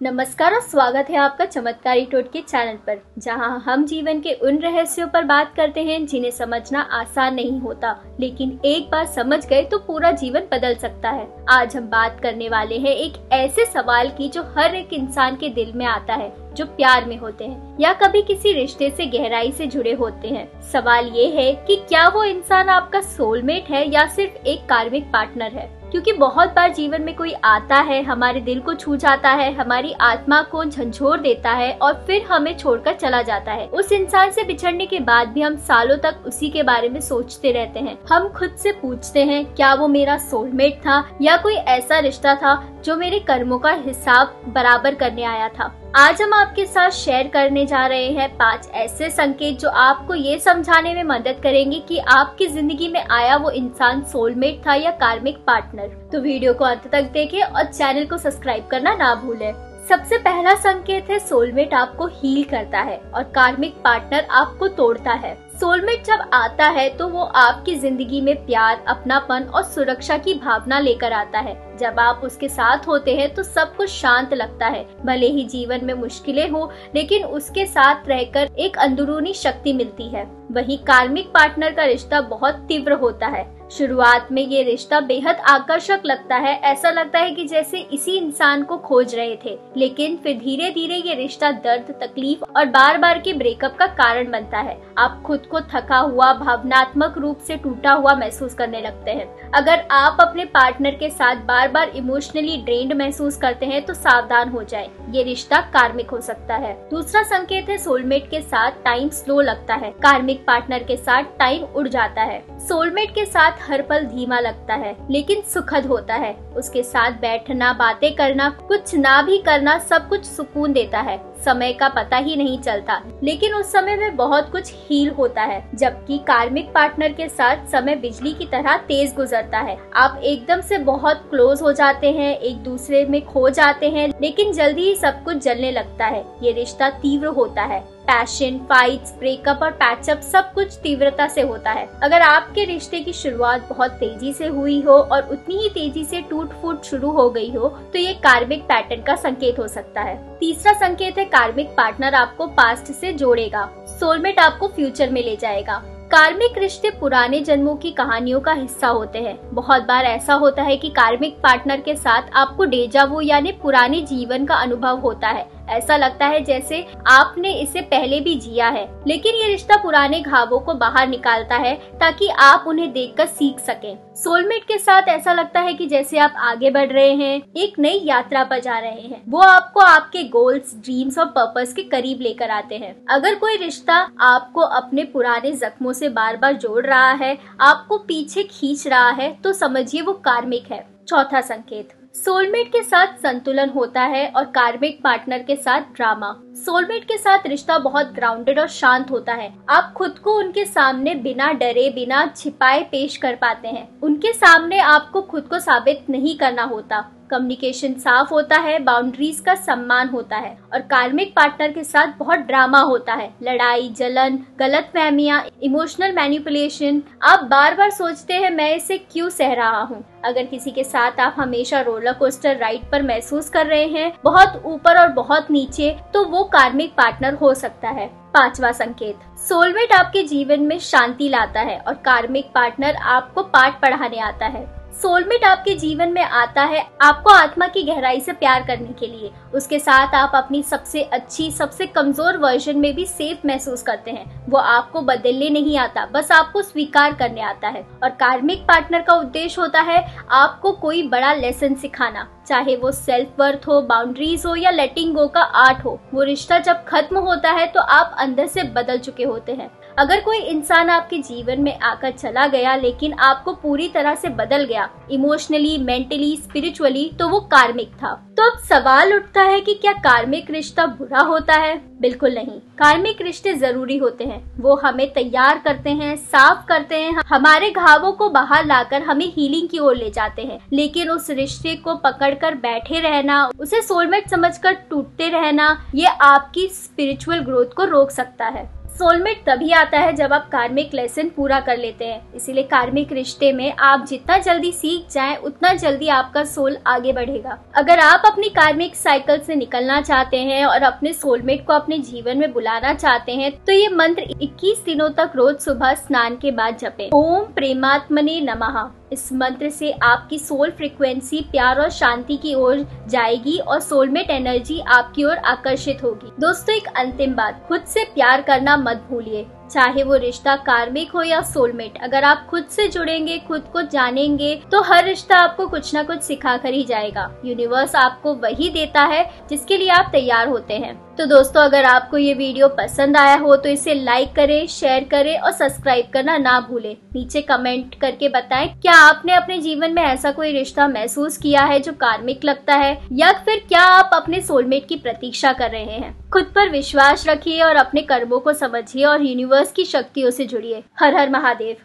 नमस्कार और स्वागत है आपका चमत्कारी टोटके चैनल पर, जहां हम जीवन के उन रहस्यों पर बात करते हैं जिन्हें समझना आसान नहीं होता, लेकिन एक बार समझ गए तो पूरा जीवन बदल सकता है। आज हम बात करने वाले हैं एक ऐसे सवाल की जो हर एक इंसान के दिल में आता है, जो प्यार में होते हैं या कभी किसी रिश्ते से गहराई से जुड़े होते हैं। सवाल ये है कि क्या वो इंसान आपका सोलमेट है या सिर्फ एक कार्मिक पार्टनर है। क्योंकि बहुत बार जीवन में कोई आता है, हमारे दिल को छू जाता है, हमारी आत्मा को झंझोर देता है और फिर हमें छोड़कर चला जाता है। उस इंसान से बिछड़ने के बाद भी हम सालों तक उसी के बारे में सोचते रहते हैं। हम खुद से पूछते हैं, क्या वो मेरा सोलमेट था या कोई ऐसा रिश्ता था जो मेरे कर्मों का हिसाब बराबर करने आया था। आज हम आपके साथ शेयर करने जा रहे हैं 5 ऐसे संकेत जो आपको ये समझाने में मदद करेंगे कि आपकी जिंदगी में आया वो इंसान सोलमेट था या कार्मिक पार्टनर। तो वीडियो को अंत तक देखें और चैनल को सब्सक्राइब करना ना भूलें। सबसे पहला संकेत है, सोलमेट आपको हील करता है और कार्मिक पार्टनर आपको तोड़ता है। सोलमेट जब आता है तो वो आपकी जिंदगी में प्यार, अपनापन और सुरक्षा की भावना लेकर आता है। जब आप उसके साथ होते हैं तो सब कुछ शांत लगता है। भले ही जीवन में मुश्किलें हो, लेकिन उसके साथ रहकर एक अंदरूनी शक्ति मिलती है। वहीं कार्मिक पार्टनर का रिश्ता बहुत तीव्र होता है। शुरुआत में ये रिश्ता बेहद आकर्षक लगता है, ऐसा लगता है कि जैसे इसी इंसान को खोज रहे थे। लेकिन फिर धीरे धीरे ये रिश्ता दर्द, तकलीफ और बार बार के ब्रेकअप का कारण बनता है। आप खुद को थका हुआ, भावनात्मक रूप से टूटा हुआ महसूस करने लगते हैं। अगर आप अपने पार्टनर के साथ बार बार इमोशनली ड्रेन्ड महसूस करते हैं तो सावधान हो जाएं, ये रिश्ता कार्मिक हो सकता है। दूसरा संकेत है, सोलमेट के साथ टाइम स्लो लगता है। कार्मिक पार्टनर के साथ टाइम उड़ जाता है। सोलमेट के साथ हर पल धीमा लगता है लेकिन सुखद होता है। उसके साथ बैठना, बातें करना, कुछ ना भी करना, सब कुछ सुकून देता है। समय का पता ही नहीं चलता, लेकिन उस समय में बहुत कुछ हील होता है। जबकि कार्मिक पार्टनर के साथ समय बिजली की तरह तेज गुजरता है। आप एकदम से बहुत क्लोज हो जाते हैं, एक दूसरे में खो जाते हैं, लेकिन जल्दी ही सब कुछ जलने लगता है। ये रिश्ता तीव्र होता है। पैशन, फाइट्स, ब्रेकअप और पैचअप सब कुछ तीव्रता से होता है। अगर आपके रिश्ते की शुरुआत बहुत तेजी से हुई हो और उतनी ही तेजी से टूट फूट शुरू हो गई हो तो ये कार्मिक पैटर्न का संकेत हो सकता है। तीसरा संकेत है, कार्मिक पार्टनर आपको पास्ट से जोड़ेगा। सोलमेट आपको फ्यूचर में ले जाएगा। कार्मिक रिश्ते पुराने जन्मों की कहानियों का हिस्सा होते हैं। बहुत बार ऐसा होता है कि कार्मिक पार्टनर के साथ आपको डेजा वू यानी पुराने जीवन का अनुभव होता है। ऐसा लगता है जैसे आपने इसे पहले भी जिया है, लेकिन ये रिश्ता पुराने घावों को बाहर निकालता है ताकि आप उन्हें देखकर सीख सकें। सोलमेट के साथ ऐसा लगता है कि जैसे आप आगे बढ़ रहे हैं, एक नई यात्रा पर जा रहे हैं। वो आपको आपके गोल्स, ड्रीम्स और पर्पस के करीब लेकर आते हैं। अगर कोई रिश्ता आपको अपने पुराने जख्मों से बार बार जोड़ रहा है, आपको पीछे खींच रहा है, तो समझिए वो कार्मिक है। चौथा संकेत, सोलमेट के साथ संतुलन होता है और कार्मिक पार्टनर के साथ ड्रामा। सोलमेट के साथ रिश्ता बहुत ग्राउंडेड और शांत होता है। आप खुद को उनके सामने बिना डरे, बिना छिपाए पेश कर पाते हैं। उनके सामने आपको खुद को साबित नहीं करना होता। कम्युनिकेशन साफ होता है, बाउंड्रीज का सम्मान होता है। और कार्मिक पार्टनर के साथ बहुत ड्रामा होता है। लड़ाई, जलन, गलतफहमियां, इमोशनल मैनिपुलेशन। आप बार बार सोचते हैं, मैं इसे क्यों सह रहा हूँ। अगर किसी के साथ आप हमेशा रोलर कोस्टर राइड पर महसूस कर रहे हैं, बहुत ऊपर और बहुत नीचे, तो वो कार्मिक पार्टनर हो सकता है। पांचवा संकेत, सोलमेट आपके जीवन में शांति लाता है और कार्मिक पार्टनर आपको पाठ पढ़ाने आता है। सोलमेट आपके जीवन में आता है आपको आत्मा की गहराई से प्यार करने के लिए। उसके साथ आप अपनी सबसे अच्छी, सबसे कमजोर वर्जन में भी सेफ महसूस करते हैं। वो आपको बदलने नहीं आता, बस आपको स्वीकार करने आता है। और कार्मिक पार्टनर का उद्देश्य होता है आपको कोई बड़ा लेसन सिखाना, चाहे वो सेल्फ वर्थ हो, बाउंड्रीज हो या लेटिंग गो का आर्ट हो। वो रिश्ता जब खत्म होता है तो आप अंदर से बदल चुके होते हैं। अगर कोई इंसान आपके जीवन में आकर चला गया लेकिन आपको पूरी तरह से बदल गया, इमोशनली, मेंटली, स्पिरिचुअली, तो वो कार्मिक था। तो अब सवाल उठता है कि क्या कार्मिक रिश्ता बुरा होता है? बिल्कुल नहीं। कार्मिक रिश्ते जरूरी होते हैं। वो हमें तैयार करते हैं, साफ करते हैं, हमारे घावों को बाहर लाकर हमें हीलिंग की ओर ले जाते हैं। लेकिन उस रिश्ते को पकड़कर बैठे रहना, उसे सोलमेट समझकर टूटते रहना, ये आपकी स्पिरिचुअल ग्रोथ को रोक सकता है। सोलमेट तभी आता है जब आप कार्मिक लेसन पूरा कर लेते हैं। इसीलिए कार्मिक रिश्ते में आप जितना जल्दी सीख जाएं, उतना जल्दी आपका सोल आगे बढ़ेगा। अगर आप अपनी कार्मिक साइकिल से निकलना चाहते हैं और अपने सोलमेट को अपने जीवन में बुलाना चाहते हैं, तो ये मंत्र 21 दिनों तक रोज सुबह स्नान के बाद जपें। ओम प्रेमात्मने नमः। इस मंत्र से आपकी सोल फ्रीक्वेंसी प्यार और शांति की ओर जाएगी और सोलमेट एनर्जी आपकी ओर आकर्षित होगी। दोस्तों, एक अंतिम बात, खुद से प्यार करना मत भूलिए, चाहे वो रिश्ता कार्मिक हो या सोलमेट। अगर आप खुद से जुड़ेंगे, खुद को जानेंगे, तो हर रिश्ता आपको कुछ ना कुछ सिखा कर ही जाएगा। यूनिवर्स आपको वही देता है जिसके लिए आप तैयार होते हैं। तो दोस्तों, अगर आपको ये वीडियो पसंद आया हो तो इसे लाइक करें, शेयर करें और सब्सक्राइब करना ना भूलें। नीचे कमेंट करके बताएं, क्या आपने अपने जीवन में ऐसा कोई रिश्ता महसूस किया है जो कार्मिक लगता है, या फिर क्या आप अपने सोलमेट की प्रतीक्षा कर रहे हैं। खुद पर विश्वास रखिए और अपने कर्मों को समझिए और यूनिवर्स की शक्तियों से जुड़िए। हर हर महादेव।